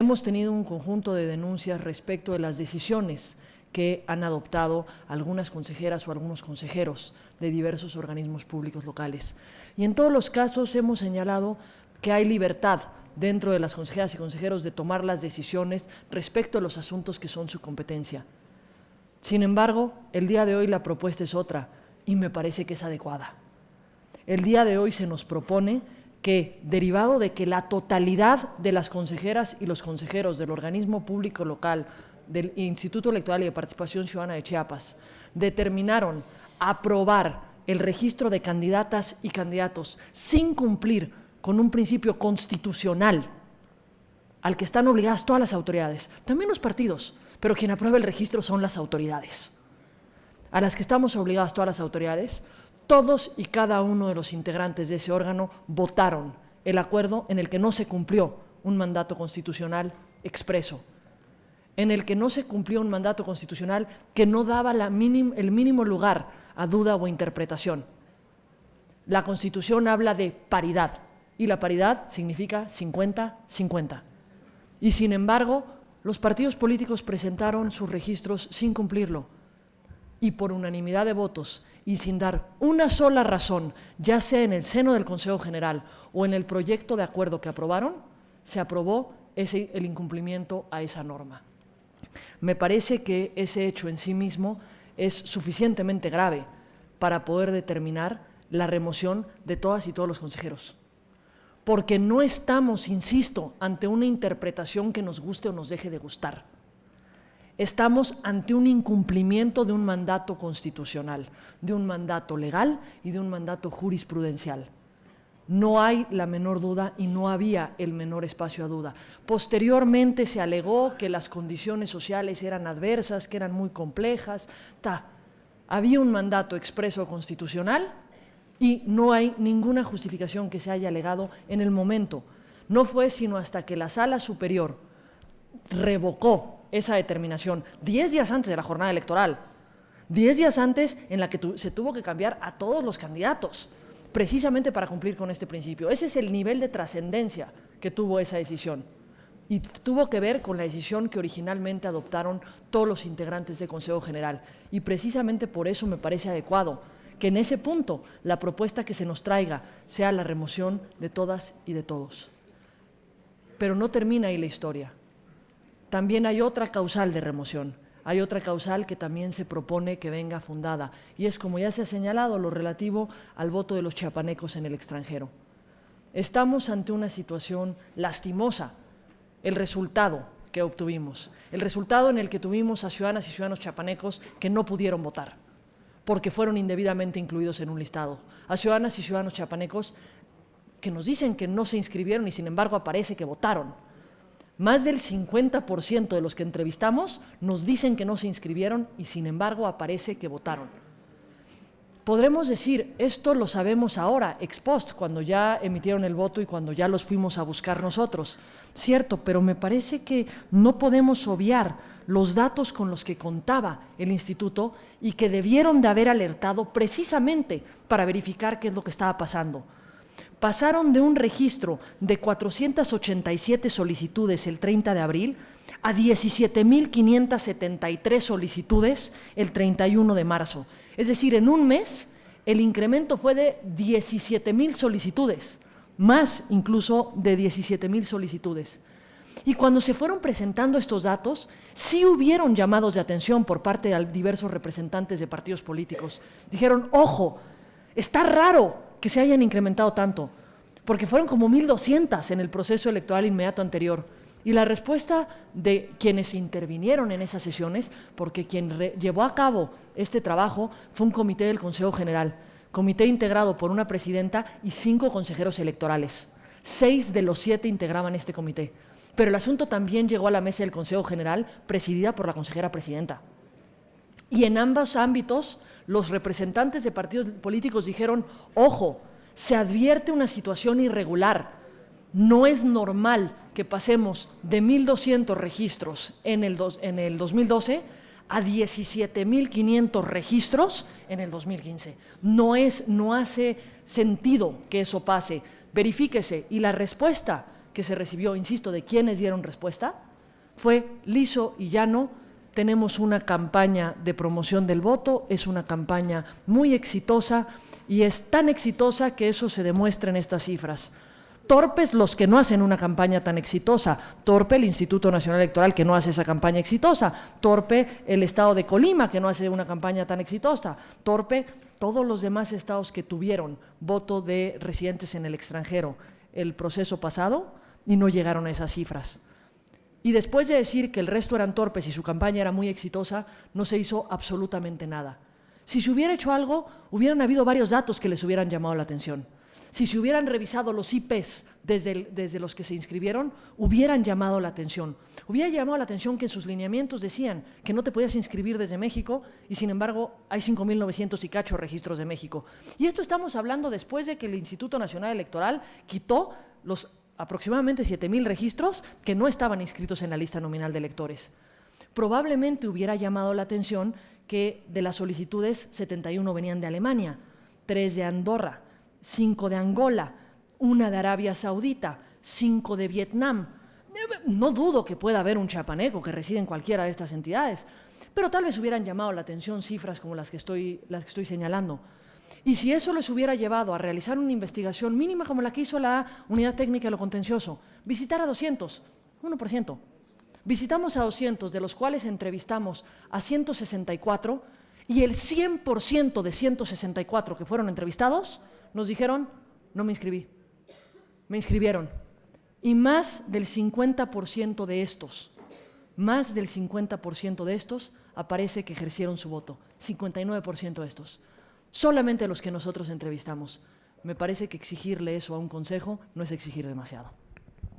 Hemos tenido un conjunto de denuncias respecto de las decisiones que han adoptado algunas consejeras o algunos consejeros de diversos organismos públicos locales. Y en todos los casos hemos señalado que hay libertad dentro de las consejeras y consejeros de tomar las decisiones respecto a los asuntos que son su competencia. Sin embargo, el día de hoy la propuesta es otra y me parece que es adecuada. El día de hoy se nos propone que, derivado de que la totalidad de las consejeras y los consejeros del organismo público local, del Instituto Electoral y de Participación Ciudadana de Chiapas, determinaron aprobar el registro de candidatas y candidatos sin cumplir con un principio constitucional al que están obligadas todas las autoridades, también los partidos, pero quien aprueba el registro son las autoridades, a las que estamos obligadas todas las autoridades. Todos y cada uno de los integrantes de ese órgano votaron el acuerdo en el que no se cumplió un mandato constitucional expreso, en el que no se cumplió un mandato constitucional que no daba el mínimo lugar a duda o interpretación. La Constitución habla de paridad y la paridad significa 50-50. Y sin embargo, los partidos políticos presentaron sus registros sin cumplirlo y por unanimidad de votos y sin dar una sola razón, ya sea en el seno del Consejo General o en el proyecto de acuerdo que aprobaron, se aprobó el incumplimiento a esa norma. Me parece que ese hecho en sí mismo es suficientemente grave para poder determinar la remoción de todas y todos los consejeros. Porque no estamos, insisto, ante una interpretación que nos guste o nos deje de gustar. Estamos ante un incumplimiento de un mandato constitucional, de un mandato legal y de un mandato jurisprudencial. No hay la menor duda y no había el menor espacio a duda. Posteriormente se alegó que las condiciones sociales eran adversas, que eran muy complejas. Había un mandato expreso constitucional y no hay ninguna justificación que se haya alegado en el momento. No fue sino hasta que la Sala Superior revocó esa determinación 10 días antes de la jornada electoral, 10 días antes en la que se tuvo que cambiar a todos los candidatos, precisamente para cumplir con este principio. Ese es el nivel de trascendencia que tuvo esa decisión y tuvo que ver con la decisión que originalmente adoptaron todos los integrantes del Consejo General y precisamente por eso me parece adecuado que en ese punto la propuesta que se nos traiga sea la remoción de todas y de todos. Pero no termina ahí la historia. También hay otra causal de remoción, hay otra causal que también se propone que venga fundada y es, como ya se ha señalado, lo relativo al voto de los chiapanecos en el extranjero. Estamos ante una situación lastimosa, el resultado que obtuvimos, el resultado en el que tuvimos a ciudadanas y ciudadanos chiapanecos que no pudieron votar porque fueron indebidamente incluidos en un listado, a ciudadanas y ciudadanos chiapanecos que nos dicen que no se inscribieron y sin embargo aparece que votaron. Más del 50% de los que entrevistamos nos dicen que no se inscribieron y sin embargo aparece que votaron. Podremos decir, esto lo sabemos ahora, ex post, cuando ya emitieron el voto y cuando ya los fuimos a buscar nosotros. Cierto, pero me parece que no podemos obviar los datos con los que contaba el instituto y que debieron de haber alertado precisamente para verificar qué es lo que estaba pasando. Pasaron de un registro de 487 solicitudes el 30 de abril a 17.573 solicitudes el 31 de marzo. Es decir, en un mes el incremento fue de 17.000 solicitudes, más incluso de 17.000 solicitudes. Y cuando se fueron presentando estos datos, sí hubieron llamados de atención por parte de diversos representantes de partidos políticos. Dijeron, ojo, está raro que se hayan incrementado tanto, porque fueron como 1.200 en el proceso electoral inmediato anterior. Y la respuesta de quienes intervinieron en esas sesiones, porque quien llevó a cabo este trabajo fue un comité del Consejo General, comité integrado por una presidenta y 5 consejeros electorales. 6 de los 7 integraban este comité. Pero el asunto también llegó a la mesa del Consejo General, presidida por la consejera presidenta. Y en ambos ámbitos, los representantes de partidos políticos dijeron, ojo, se advierte una situación irregular. No es normal que pasemos de 1.200 registros en el 2012 a 17.500 registros en el 2015. No hace sentido que eso pase. Verifíquese. Y la respuesta que se recibió, insisto, de quienes dieron respuesta, fue liso y llano. Tenemos una campaña de promoción del voto, es una campaña muy exitosa y es tan exitosa que eso se demuestra en estas cifras. Torpes los que no hacen una campaña tan exitosa, torpe el Instituto Nacional Electoral que no hace esa campaña exitosa, torpe el estado de Colima que no hace una campaña tan exitosa, torpe todos los demás estados que tuvieron voto de residentes en el extranjero el proceso pasado y no llegaron a esas cifras. Y después de decir que el resto eran torpes y su campaña era muy exitosa, no se hizo absolutamente nada. Si se hubiera hecho algo, hubieran habido varios datos que les hubieran llamado la atención. Si se hubieran revisado los IPs desde los que se inscribieron, hubieran llamado la atención. Hubiera llamado la atención que en sus lineamientos decían que no te podías inscribir desde México y sin embargo hay 5.900 y cacho registros de México. Y esto estamos hablando después de que el Instituto Nacional Electoral quitó los aproximadamente 7.000 registros que no estaban inscritos en la lista nominal de electores. Probablemente hubiera llamado la atención que de las solicitudes 71 venían de Alemania, 3 de Andorra, 5 de Angola, 1 de Arabia Saudita, 5 de Vietnam. No dudo que pueda haber un chiapaneco que reside en cualquiera de estas entidades, pero tal vez hubieran llamado la atención cifras como las que estoy señalando. Y si eso les hubiera llevado a realizar una investigación mínima como la que hizo la Unidad Técnica de lo Contencioso, visitar a 200, 1%. Visitamos a 200, de los cuales entrevistamos a 164, y el 100% de 164 que fueron entrevistados nos dijeron, no me inscribí. Me inscribieron. Y más del 50% de estos, aparece que ejercieron su voto. 59% de estos. Solamente los que nosotros entrevistamos. Me parece que exigirle eso a un consejo no es exigir demasiado.